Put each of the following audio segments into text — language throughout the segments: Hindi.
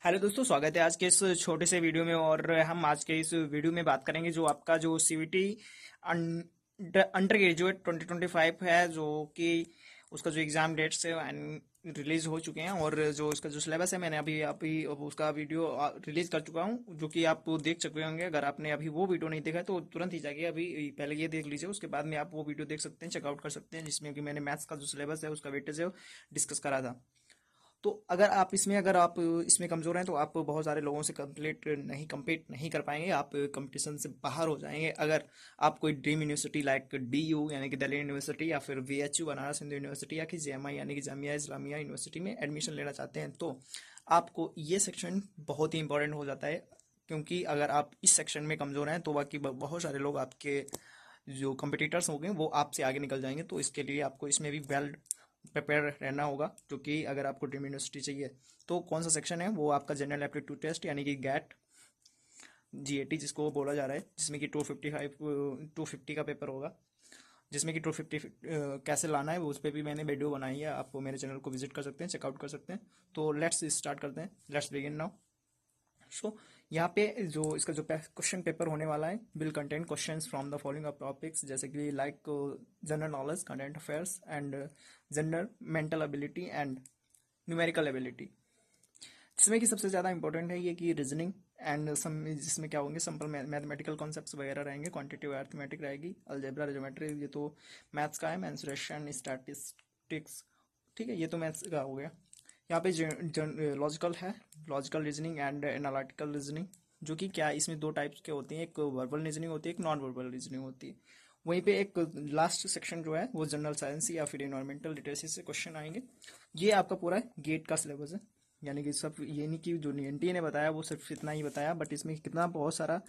हेलो दोस्तों, स्वागत है आज के इस छोटे से वीडियो में। और हम आज के इस वीडियो में बात करेंगे जो आपका जो सीवीटी अंडर ग्रेजुएट 2025 है, जो कि उसका जो एग्ज़ाम डेट्स है रिलीज हो चुके हैं। और जो इसका जो सिलेबस है, मैंने अभी अभी अब उसका वीडियो रिलीज कर चुका हूँ, जो कि आप देख चुके होंगे। अगर आपने अभी वो वीडियो नहीं देखा है तो तुरंत ही जाके अभी पहले ये देख लीजिए, उसके बाद में आप वो वीडियो देख सकते हैं, चेकआउट कर सकते हैं, जिसमें कि मैंने मैथ्स का जो सिलेबस है उसका वेटेज है डिस्कस करा था। तो अगर आप इसमें कमज़ोर हैं तो आप बहुत सारे लोगों से compete नहीं कर पाएंगे। आप कंपटीशन से बाहर हो जाएंगे। अगर आप कोई ड्रीम यूनिवर्सिटी लाइक डीयू यानी कि दिल्ली यूनिवर्सिटी, या फिर वीएचयू बनारस हिंदू यूनिवर्सिटी, या कि जेएमआई यानी कि जामिया इस्लामिया यूनिवर्सिटी में एडमिशन लेना चाहते हैं, तो आपको ये सेक्शन बहुत ही इंपॉर्टेंट हो जाता है। क्योंकि अगर आप इस सेक्शन में कमज़ोर हैं तो बाकी बहुत सारे लोग आपके जो कंपटीटर्स होंगे वो आपसे आगे निकल जाएंगे। तो इसके लिए आपको इसमें भी वेल प्रिपेयर रहना होगा। क्योंकि अगर आपको ड्रीम यूनिवर्सिटी चाहिए तो कौन सा सेक्शन है, वो आपका जनरल एप्टीट्यूड टेस्ट यानी कि गैट जीएटी जिसको बोला जा रहा है, जिसमें कि 250 का पेपर होगा। जिसमें कि 250 कैसे लाना है वो उस पर भी मैंने वीडियो बनाई है, आप मेरे चैनल को विजिट कर सकते हैं, चेकआउट कर सकते हैं। तो लेट्स स्टार्ट करते हैं, लेट्स बिगिन नाउ। सो यहाँ पे जो इसका जो क्वेश्चन पेपर होने वाला है will contain questions from the following of topics, जैसे कि like general knowledge, current affairs and general mental ability and numerical ability. जिसमें कि सबसे ज़्यादा इंपॉर्टेंट है ये कि रीजनिंग एंड सम, जिसमें क्या होंगे सिंपल मैथमेटिकल कॉन्सेप्ट्स वगैरह रहेंगे, क्वांटिटेटिव अर्थमेटिक रहेगी, अलजेब्रा ज्योमेट्री, ये तो मैथ्स का है, मेंसुरेशन, स्टैटिस्टिक्स, ठीक है, ये तो मैथ्स का हो गया। यहाँ पे लॉजिकल है, logical reasoning and analytical reasoning, जो कि क्या इसमें दो टाइप्स के होते हैं, एक वर्बल रीजनिंग होती है, एक नॉन वर्बल रीजनिंग होती है। वहीं पे एक लास्ट सेक्शन जो है वो जनरल साइंस या फिर इन्वायरमेंटल लिटरेसी से क्वेश्चन आएंगे। ये आपका पूरा गेट का सिलेबस है। यानी कि सब ये नहीं कि जो एनटीए ने बताया वो सिर्फ इतना ही बताया, बट इसमें कितना बहुत सारा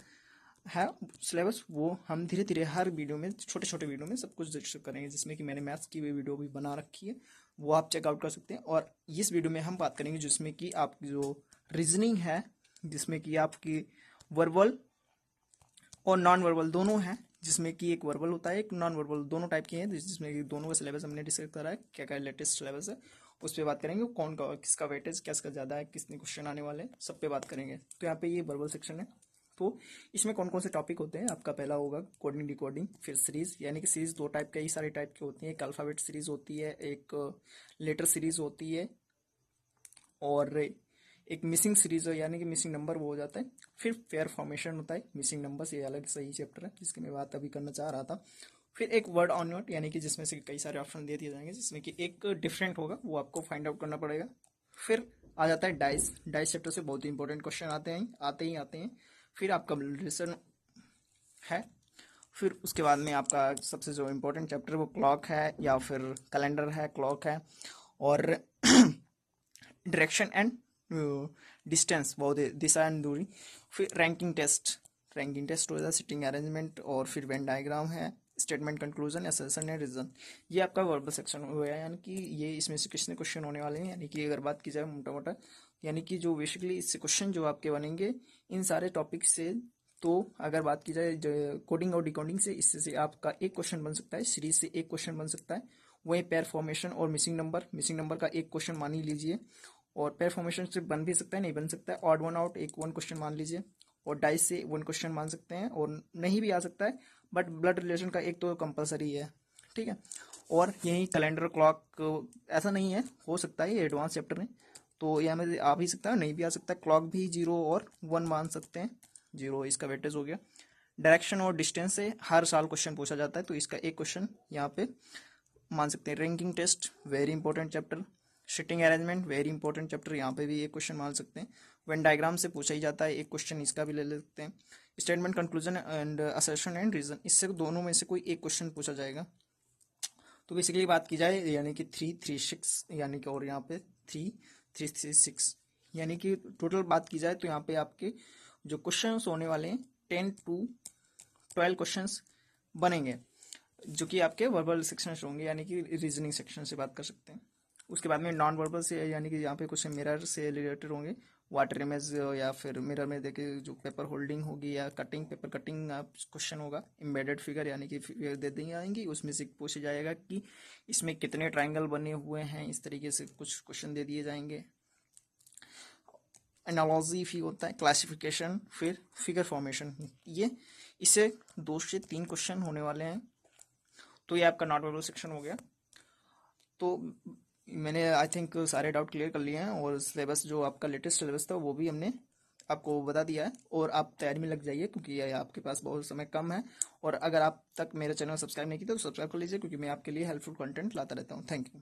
है सिलेबस, वो हम धीरे धीरे हर वीडियो में, छोटे छोटे वीडियो में सब कुछ डिस्कस करेंगे। जिसमें कि मैंने मैथ्स की भी वीडियो भी बना रखी है, वो आप चेकआउट कर सकते हैं। और इस वीडियो में हम बात करेंगे जिसमें कि आपकी जो रीजनिंग है, जिसमें कि आपकी वर्बल और नॉन वर्बल दोनों हैं। जिसमें कि एक वर्बल होता है, एक नॉन वर्बल, दोनों टाइप के हैं। जिसमें कि दोनों का सिलेबस हमने डिस्कस करा है, क्या क्या लेटेस्ट सिलेबस है उस पर बात करेंगे। कौन का किसका वेटेज किसका ज़्यादा है, कितने क्वेश्चन आने वाले हैं, सब पे बात करेंगे। तो यहाँ पे ये वर्बल सेक्शन है। तो इसमें कौन कौन से टॉपिक होते हैं, आपका पहला होगा कोडिंग डिकोडिंग, फिर सीरीज, यानी कि सीरीज दो टाइप, कई सारे टाइप की होती है। एक अल्फ़ाबेट सीरीज होती है, एक लेटर सीरीज होती है, और एक मिसिंग सीरीज है, यानी कि मिसिंग नंबर वो हो जाता है। फिर पेयर फॉर्मेशन होता है, मिसिंग नंबर से अलग सही चैप्टर है जिसकी मैं बात अभी करना चाह रहा था। फिर एक वर्ड ऑन नोट, यानी कि जिसमें से कई सारे ऑप्शन दे दिए जाएंगे, जिसमें कि एक डिफरेंट होगा, वो आपको फाइंड आउट करना पड़ेगा। फिर आ जाता है डाइस, डाइस चैप्टर से बहुत ही इंपॉर्टेंट क्वेश्चन आते हैं। फिर आपका लिसन है। फिर उसके बाद में आपका सबसे जो इम्पोर्टेंट चैप्टर वो क्लॉक है, या फिर कैलेंडर है, क्लॉक है, और डायरेक्शन एंड डिस्टेंस, बहुत दिशा एंड दूरी। फिर रैंकिंग टेस्ट हो जाता है, सिटिंग अरेंजमेंट, और फिर वेन डायग्राम है, statement conclusion, assertion and reason. ये आपका वर्बल सेक्शन हो गया। यानी कि ये इसमें से कितने क्वेश्चन होने वाले हैं, यानी कि अगर बात की जाए मोटा मोटा, यानी कि जो बेसिकली इससे क्वेश्चन जो आपके बनेंगे इन सारे टॉपिक से। तो अगर बात की जाए कोडिंग और डिकोडिंग से, इससे से आपका एक क्वेश्चन बन सकता है, सीरीज से एक क्वेश्चन बन सकता है। वहीं पेयर फॉर्मेशन और मिसिंग नंबर का एक क्वेश्चन मान ही लीजिए। और पेयर फॉर्मेशन से बन भी सकता है, नहीं बन सकता है। Odd one out one question मान लीजिए। और डाइस से वन क्वेश्चन मान सकते हैं, और नहीं भी आ सकता है, बट ब्लड रिलेशन का एक तो कंपलसरी है, ठीक है। और यही कैलेंडर क्लॉक ऐसा नहीं है, हो सकता है ये एडवांस चैप्टर है, तो यह में आ भी सकता है, नहीं भी आ सकता है। क्लॉक भी 0 और 1 मान सकते हैं, 0 इसका वेटेज हो गया। डायरेक्शन और डिस्टेंस से हर साल क्वेश्चन पूछा जाता है, तो इसका एक क्वेश्चन यहाँ पे मान सकते हैं। Ranking test very important chapter. Sitting arrangement very important chapter, यहाँ पे भी एक क्वेश्चन मान सकते हैं। वेन डायग्राम से पूछा ही जाता है, एक क्वेश्चन इसका भी ले लेते हैं। Statement conclusion and assertion and reason, इससे दोनों में से कोई एक क्वेश्चन पूछा जाएगा। तो बेसिकली बात की जाए, यानी कि 3 3 6, यानी कि, और यहाँ पे 3 3 3 6, यानी कि टोटल बात की जाए तो यहाँ पे आपके जो क्वेश्चन होने वाले हैं 10 to 12 क्वेश्चंस बनेंगे, जो कि आपके वर्बल सेक्शन से होंगे, यानी कि रीजनिंग सेक्शन से बात कर सकते हैं। उसके बाद में नॉन वर्बल से, यानी कि यहाँ पे कुछ मिरर से रिलेटेड होंगे, वाटर इमेज, या फिर मिरर में देखिए जो पेपर होल्डिंग होगी, या पेपर कटिंग क्वेश्चन होगा। एम्बेडेड फिगर, यानी कि फिगर दे दी आएंगी, उसमें से पूछा जाएगा कि इसमें कितने ट्राइंगल बने हुए हैं, इस तरीके से कुछ क्वेश्चन दे दिए जाएंगे। एनालॉजी, फिर होता है क्लासिफिकेशन, फिर फिगर फॉर्मेशन। ये इससे 2 से 3 क्वेश्चन होने वाले हैं। तो ये आपका नॉट वेरिएबल सेक्शन हो गया। तो मैंने आई थिंक सारे डाउट क्लियर कर लिए हैं, और सिलेबस जो आपका लेटेस्ट सिलेबस था वो भी हमने आपको बता दिया है, और आप तैयारी में लग जाइए क्योंकि ये आपके पास बहुत समय कम है। और अगर आप तक मेरे चैनल सब्सक्राइब नहीं किया तो सब्सक्राइब कर लीजिए, क्योंकि मैं आपके लिए हेल्पफुल कंटेंट लाता रहता हूँ। Thank you.